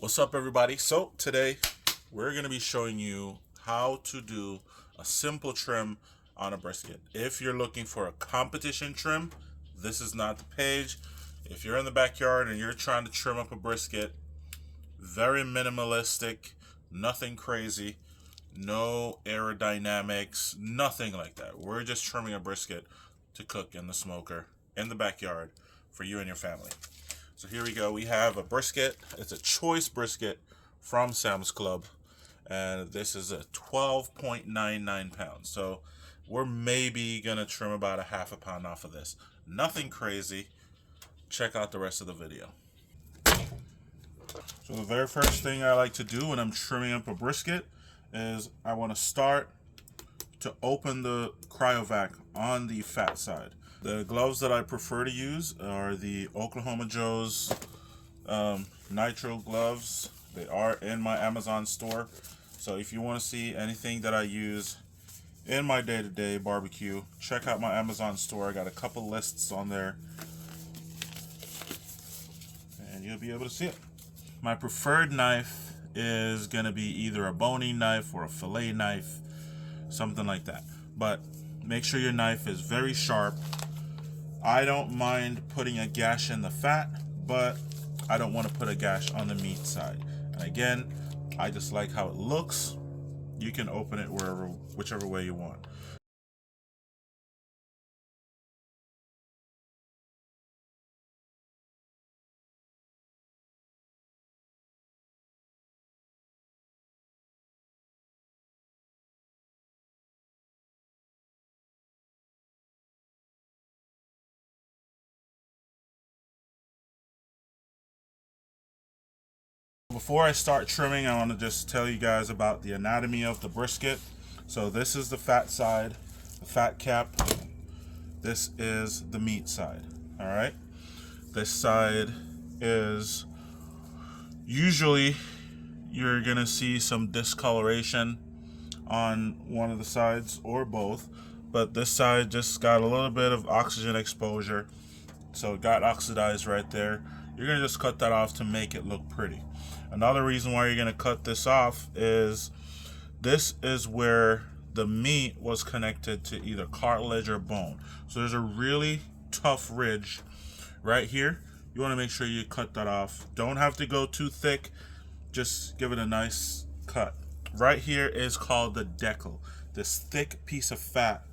What's up, everybody? So today we're going to be showing you how to do a simple trim on a brisket. If you're looking for a competition trim, this is not the page. If you're in the backyard and you're trying to trim up a brisket, very minimalistic, nothing crazy, no aerodynamics, nothing like that. We're just trimming a brisket to cook in the smoker in the backyard for you and your family. So here we go. We have a brisket. It's a choice brisket from Sam's Club. And this is a 12.99 pounds. So we're maybe going to trim about a half a pound off of this. Nothing crazy. Check out the rest of the video. So the very first thing I like to do when I'm trimming up a brisket is I want to start to open the cryovac on the fat side. The gloves that I prefer to use are the Oklahoma Joe's nitro gloves. They are in my Amazon store. So if you want to see anything that I use in my day-to-day barbecue, check out my Amazon store. I got a couple lists on there and you'll be able to see it. My preferred knife is going to be either a boning knife or a fillet knife, something like that. But make sure your knife is very sharp. I don't mind putting a gash in the fat, but I don't want to put a gash on the meat side. And again, I just like how it looks. You can open it whichever way you want. Before I start trimming, I want to just tell you guys about the anatomy of the brisket. So this is the fat side, the fat cap. This is the meat side. All right. This side is usually you're going to see some discoloration on one of the sides or both, but this side just got a little bit of oxygen exposure, so it got oxidized right there. You're going to just cut that off to make it look pretty. Another reason why you're going to cut this off is this is where the meat was connected to either cartilage or bone. So there's a really tough ridge right here. You want to make sure you cut that off. Don't have to go too thick. Just give it a nice cut. Right here is called the Decle. This thick piece of fat.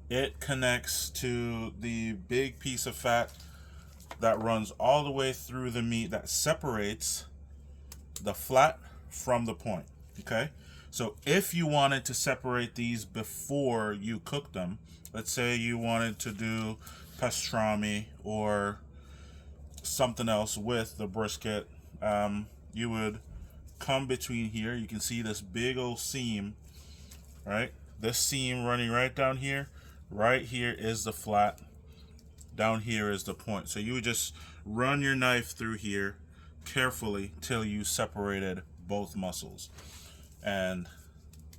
It connects to the big piece of fat that runs all the way through the meat that separates the flat from the point. Okay? So if you wanted to separate these before you cook them, let's say you wanted to do pastrami or something else with the brisket, you would come between here. You can see this big old seam, right? This seam running right down here. Right here is the flat. Down here is the point. So you would just run your knife through here carefully till you separated both muscles. And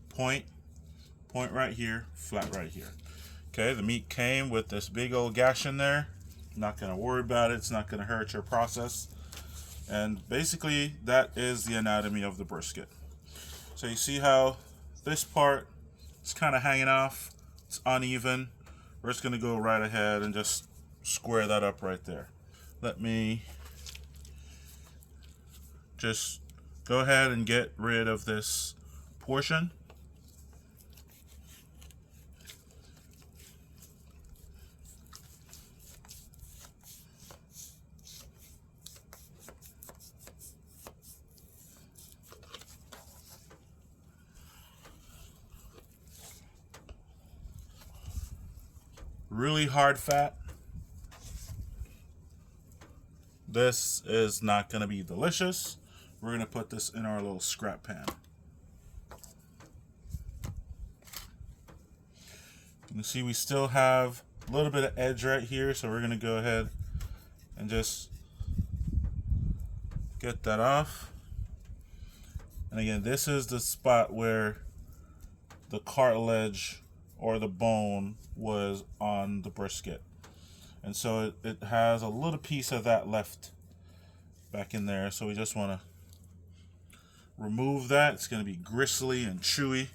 point right here, flat right here. Okay, the meat came with this big old gash in there. Not going to worry about it. It's not going to hurt your process. And basically, that is the anatomy of the brisket. So you see how this part is kind of hanging off. It's uneven. We're just going to go right ahead and just square that up right there. Let me just go ahead and get rid of this portion. Really hard fat. This is not going to be delicious. We're going to put this in our little scrap pan. You can see we still have a little bit of edge right here, so we're going to go ahead and just get that off. And again, this is the spot where the cartilage or the bone was on the brisket. And so it has a little piece of that left back in there. So we just want to remove that. It's going to be gristly and chewy.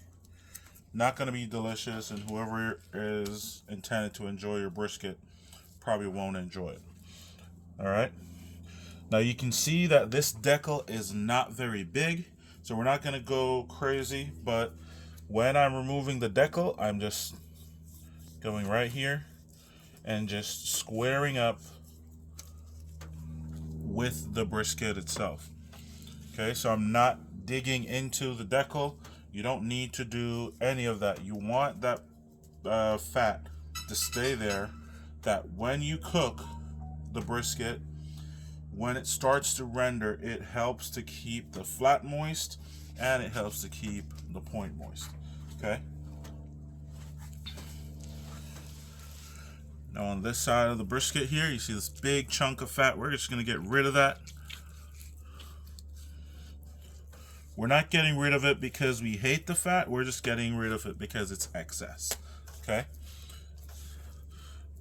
Not going to be delicious, and whoever is intended to enjoy your brisket probably won't enjoy it. Alright. Now you can see that this decal is not very big, so we're not going to go crazy, but when I'm removing the decal, I'm just going right here and just squaring up with the brisket itself. Okay, so I'm not digging into the decal. You don't need to do any of that. You want that fat to stay there, that when you cook the brisket, when it starts to render, it helps to keep the flat moist and it helps to keep the point moist. Okay. Now on this side of the brisket here, you see this big chunk of fat. We're just going to get rid of that. We're not getting rid of it because we hate the fat. We're just getting rid of it because it's excess. Okay.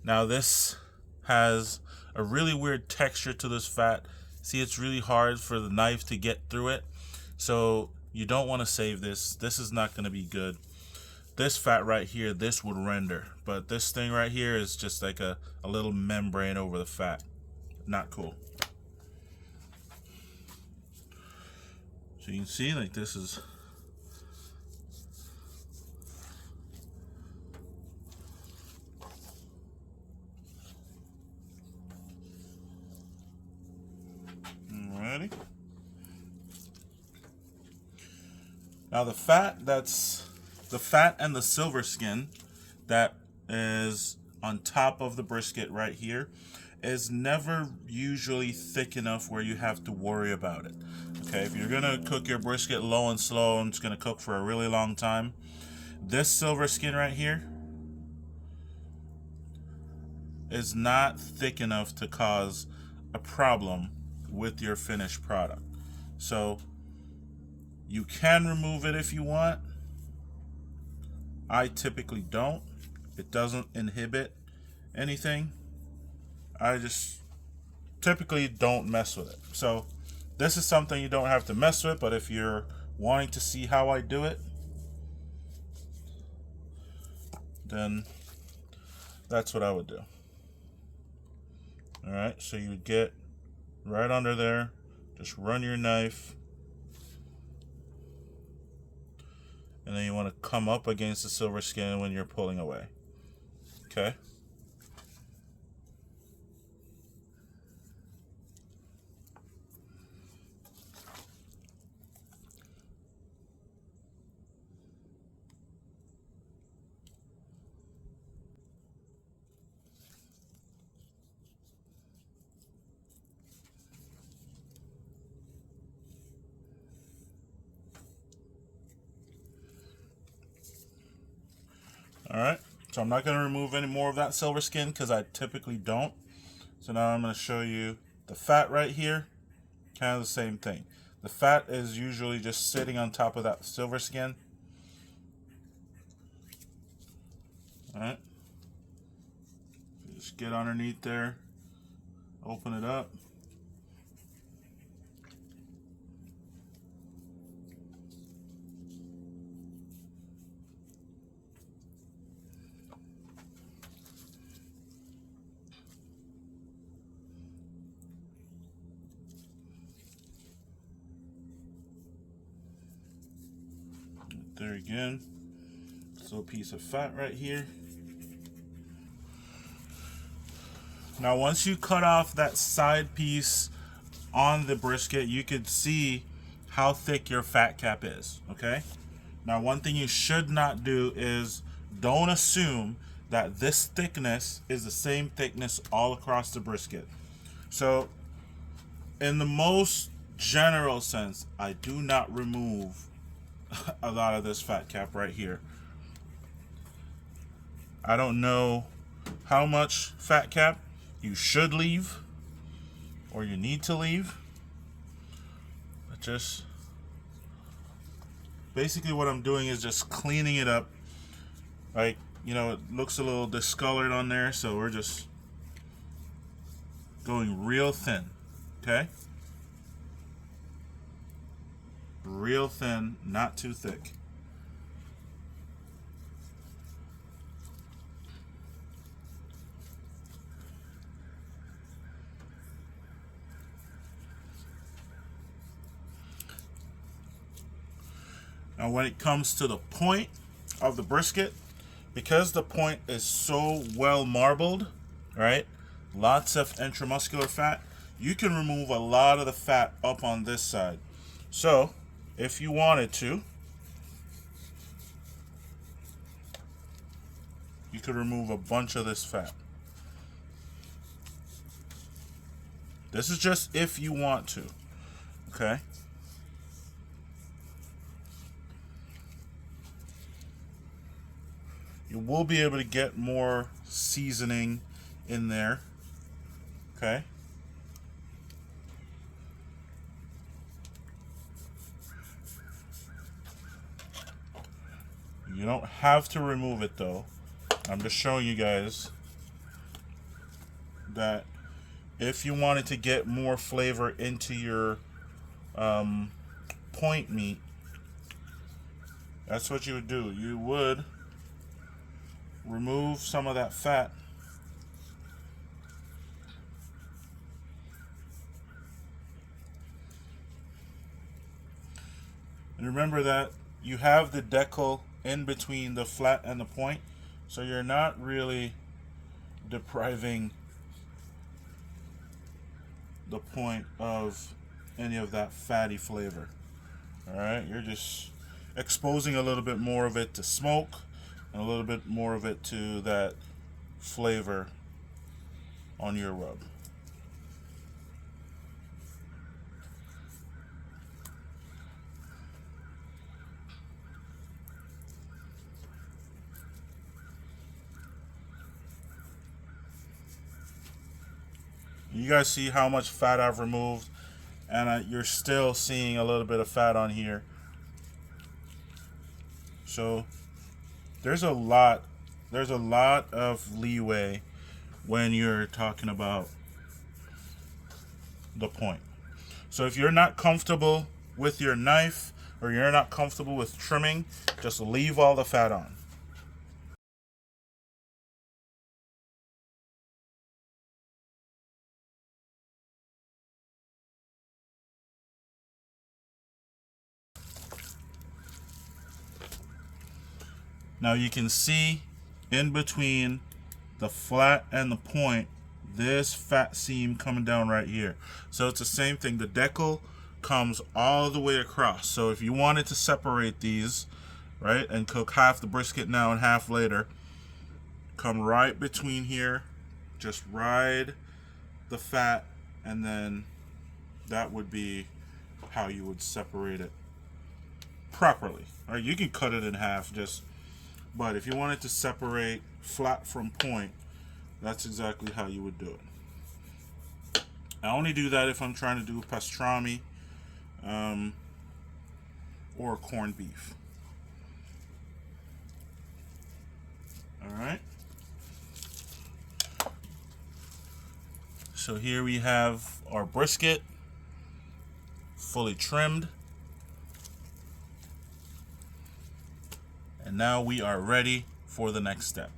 Now this has a really weird texture to this fat. See, it's really hard for the knife to get through it. So you don't want to save this. This is not going to be good. This fat right here, this would render. But this thing right here is just like a little membrane over the fat. Not cool. So you can see, like, this is alrighty. Now the fat, that's the fat and the silver skin that is on top of the brisket right here is never usually thick enough where you have to worry about it. Okay, if you're gonna cook your brisket low and slow and it's gonna cook for a really long time, this silver skin right here is not thick enough to cause a problem with your finished product. So you can remove it if you want. I typically don't. It doesn't inhibit anything. I just typically don't mess with it. So this is something you don't have to mess with, but if you're wanting to see how I do it, then that's what I would do. Alright, so you would get right under there, just run your knife, and then you want to come up against the silver skin when you're pulling away. Okay? Alright, so I'm not going to remove any more of that silver skin because I typically don't. So now I'm going to show you the fat right here. Kind of the same thing. The fat is usually just sitting on top of that silver skin. Alright, just get underneath there, open it up. There again, this little piece of fat right here. Now once you cut off that side piece on the brisket, you can see how thick your fat cap is, okay? Now one thing you should not do is don't assume that this thickness is the same thickness all across the brisket. So in the most general sense, I do not remove a lot of this fat cap right here. I don't know how much fat cap you should leave or you need to leave, but just basically what I'm doing is just cleaning it up. Like, you know, it looks a little discolored on there, so we're just going real thin. Okay? real thin, not too thick. Now when it comes to the point of the brisket, because the point is so well marbled, right? Lots of intramuscular fat, you can remove a lot of the fat up on this side. So if you wanted to, you could remove a bunch of this fat. This is just if you want to, okay? You will be able to get more seasoning in there, okay? You don't have to remove it though. I'm just showing you guys that if you wanted to get more flavor into your point meat, that's what you would do. You would remove some of that fat. And remember that you have the decal in between the flat and the point, so you're not really depriving the point of any of that fatty flavor. Alright, you're just exposing a little bit more of it to smoke and a little bit more of it to that flavor on your rub. You guys see how much fat I've removed, and you're still seeing a little bit of fat on here. So there's a lot of leeway when you're talking about the point. So if you're not comfortable with your knife or you're not comfortable with trimming, just leave all the fat on. Now you can see in between the flat and the point, this fat seam coming down right here. So it's the same thing. The decal comes all the way across. So if you wanted to separate these, right, and cook half the brisket now and half later, come right between here, just ride the fat, and then that would be how you would separate it properly. All right, you can cut it in half, but if you wanted to separate flat from point, that's exactly how you would do it. I only do that if I'm trying to do pastrami or corned beef. Alright. So here we have our brisket, fully trimmed. And now we are ready for the next step.